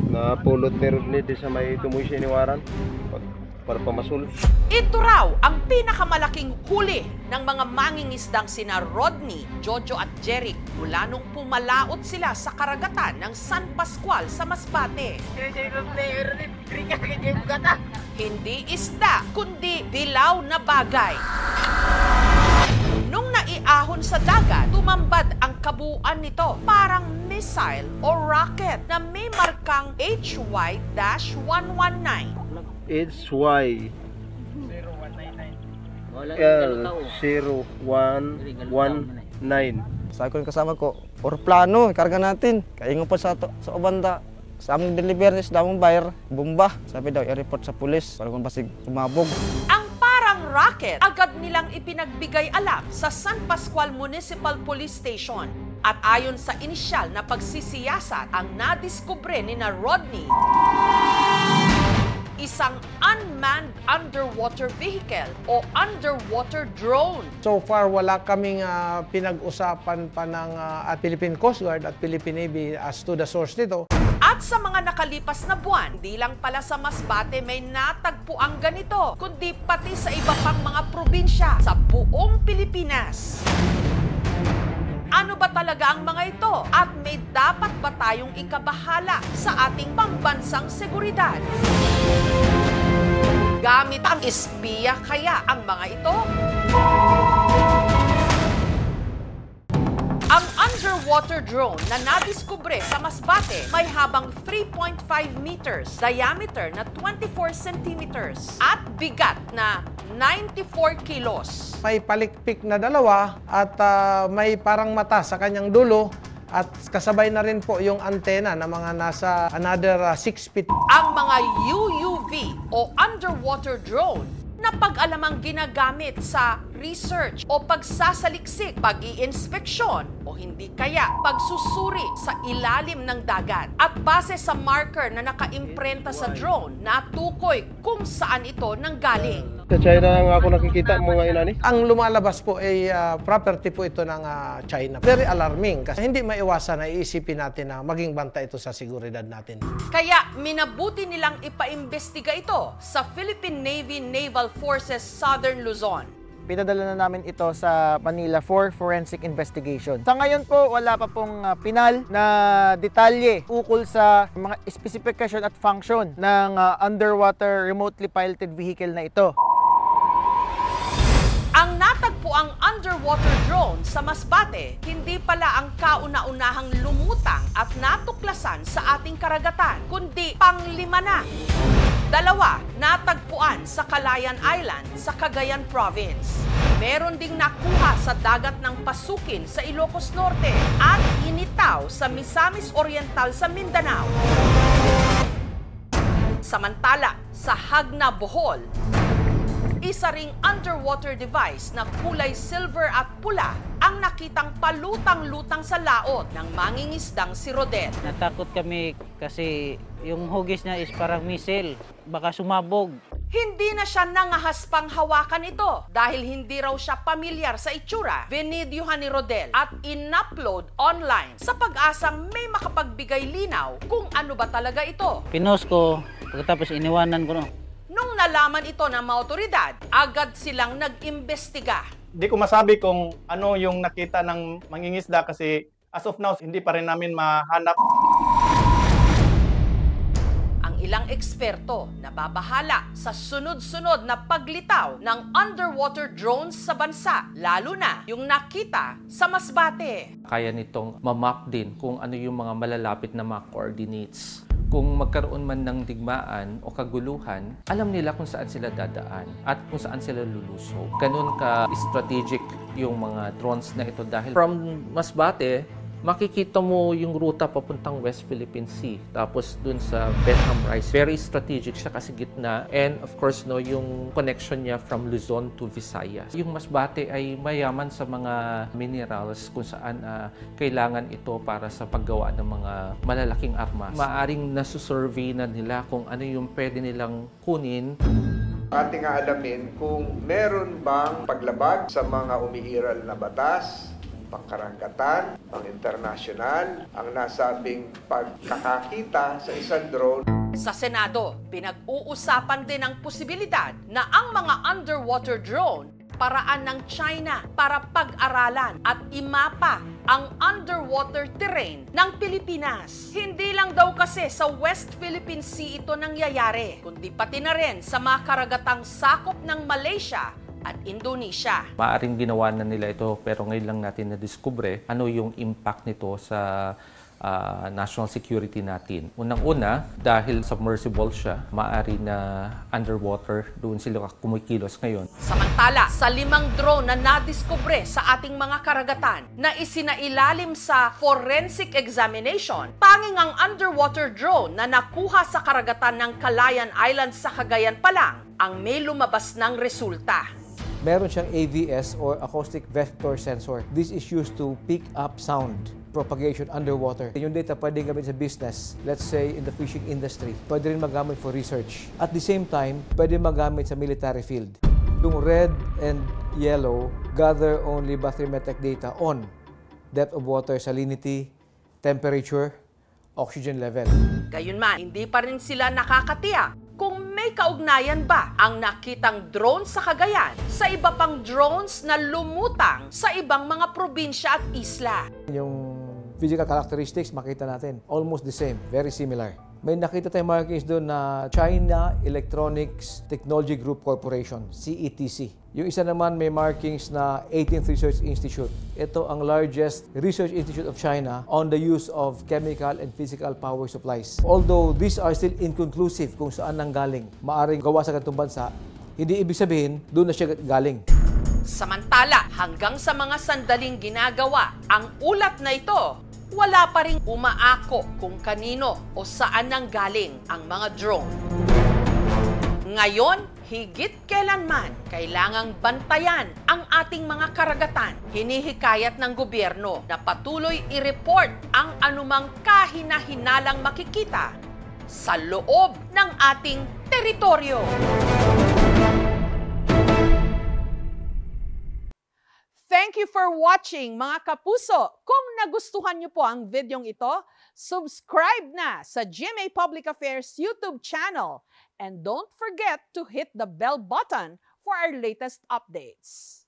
Napulot ni Rodney di sa may tumoy siniwaran para pamasul. Ito raw ang pinakamalaking huli ng mga mangingisdang sina Rodney, Jojo at Jeric mula nung pumalaot sila sa karagatan ng San Pascual sa Masbate. Hindi isda, kundi dilaw na bagay. Nung naiahon sa dagat, tumambad ang kabuuan nito parang missile o rocket na may markang HY-119. It's Y L0119. Sabi ko yung kasama ko, orplano, karga natin. Kaingo po sa Obanda. Sa aming delivery sa damong buyer, bomba. Sabi daw, i-report sa pulis para kung basig kumabog. Ang parang rocket, agad nilang ipinagbigay alam sa San Pascual Municipal Police Station. At ayon sa inisyal na pagsisiyasat, ang nadiskubre ni na Rodney, isang unmanned underwater vehicle o underwater drone. So far, wala kaming pinag-usapan pa ng Philippine Coast Guard at Philippine Navy as to the source nito. At sa mga nakalipas na buwan, di lang pala sa Masbate may natagpo ang ganito, kundi pati sa iba pang mga probinsya sa buong Pilipinas. Ano ba talaga ang mga ito? At may dapat ba tayong ikabahala sa ating pambansang seguridad? Gamit ang espiya kaya ang mga ito? Ang underwater drone na nadiskubre sa Masbate may habang 3.5 meters, diameter na 24 centimeters at bigat na 94 kilos. May palikpik na dalawa at may parang mata sa kanyang dulo at kasabay na rin po yung antena na mga nasa another 6 feet. Ang mga UUV o underwater drone na pag-alamang ginagamit sa research o pagsasaliksik, pag-i-inspeksyon o hindi kaya pagsusuri sa ilalim ng dagat. At base sa marker na naka-imprenta sa drone, natukoy kung saan ito nanggaling. Sa China nga ako nakikita mga inani. Ang lumalabas po ay property po ito ng China. Very alarming kasi hindi maiwasan na iisipin natin na maging banta ito sa seguridad natin. Kaya minabuti nilang ipaimbestiga ito sa Philippine Navy Naval Forces Southern Luzon. Pinadala na namin ito sa Manila for forensic investigation. Sa ngayon po, wala pa pong pinal na detalye ukol sa mga specification at function ng underwater remotely piloted vehicle na ito. Ang natagpuang underwater drone sa Masbate, hindi pala ang kauna-unahang lumutang at natuklasan sa ating karagatan, kundi panglima na. Dalawa, natagpuan sa Calayan Island sa Cagayan Province. Meron ding nakuha sa dagat ng Pasukin sa Ilocos Norte at initaw sa Misamis Oriental sa Mindanao. Samantala, sa Hagna, Bohol, isa ring underwater device na kulay silver at pula ang nakitang palutang-lutang sa laot ng mangingisdang si Rodel. Natakot kami kasi yung hugis niya is parang missile, baka sumabog. Hindi na siya nangahas pang hawakan ito dahil hindi raw siya pamilyar sa itsura. Binidyohan ni Rodel at in-upload online sa pag-asang may makapagbigay linaw kung ano ba talaga ito. Pinost ko, pagkatapos iniwanan ko. Nung nalaman ito ng mga otoridad, agad silang nag-imbestiga. Di ko masabi kung ano yung nakita ng mangingisda kasi as of now, hindi pa rin namin mahanap. Ang ilang eksperto na babahala sa sunod-sunod na paglitaw ng underwater drones sa bansa, lalo na yung nakita sa Masbate. Kaya nitong mamap din kung ano yung mga malalapit na mga coordinates. Kung magkaroon man ng digmaan o kaguluhan, alam nila kung saan sila dadaan at kung saan sila lulusog. Ganun ka-strategic yung mga drones na ito dahil from Masbate, makikita mo yung ruta papuntang West Philippine Sea. Tapos dun sa Benham Rice, very strategic siya kasi gitna. And of course, no, yung connection niya from Luzon to Visayas. Yung Masbate ay mayaman sa mga minerals kung saan kailangan ito para sa paggawa ng mga malalaking armas. Maaring nasusurvey na nila kung ano yung pwede nilang kunin. Ating alamin kung meron bang paglabag sa mga umiiral na batas pangkaragatan, pang-internasyonal, ang nasabing pagkakakita sa isang drone. Sa Senado, pinag-uusapan din ang posibilidad na ang mga underwater drone paraan ng China para pag-aralan at imapa ang underwater terrain ng Pilipinas. Hindi lang daw kasi sa West Philippine Sea ito nangyayari, kundi pati na rin sa mga karagatang sakop ng Malaysia at Indonesia. Maaring ginawa na nila ito pero ngayon lang natin na-discover ano yung impact nito sa national security natin. Unang-una, dahil submersible siya, maaari na underwater, doon sila kumikilos ngayon. Samantala, sa 5 drone na nadiskubre sa ating mga karagatan na isinailalim sa forensic examination, tanging ang underwater drone na nakuha sa karagatan ng Calayan Islands sa Cagayan pa lang ang may lumabas ng resulta. Meron siyang AVS or acoustic vector sensor. This is used to pick up sound propagation underwater. Yung data pwede gamit sa business, let's say in the fishing industry. Pwede rin magamit for research. At the same time, pwede magamit sa military field. Yung red and yellow gather only bathymetric data on depth of water, salinity, temperature, oxygen level. Gayunman, hindi pa rin sila nakakatiyak kung may kaugnayan ba ang nakitang drone sa Cagayan sa iba pang drones na lumutang sa ibang mga probinsya at isla. Yung physical characteristics, makita natin, almost the same, very similar. May nakita tayong markings doon na China Electronics Technology Group Corporation, CETC. Yung isa naman may markings na 18th Research Institute. Ito ang largest research institute of China on the use of chemical and physical power supplies. Although these are still inconclusive kung saan nanggaling, maaring gawa sa ganitong bansa, hindi ibig sabihin doon na siya galing. Samantala, hanggang sa mga sandaling ginagawa ang ulat na ito, wala pa ring umaako kung kanino o saan nanggaling ang mga drone. Ngayon, higit kailanman, kailangang bantayan ang ating mga karagatan. Hinihikayat ng gobyerno na patuloy i-report ang anumang kahina-hinalang makikita sa loob ng ating teritoryo. Thank you for watching, mga kapuso. Kung nagustuhan niyo po ang videong ito, subscribe na sa GMA Public Affairs YouTube channel. And don't forget to hit the bell button for our latest updates.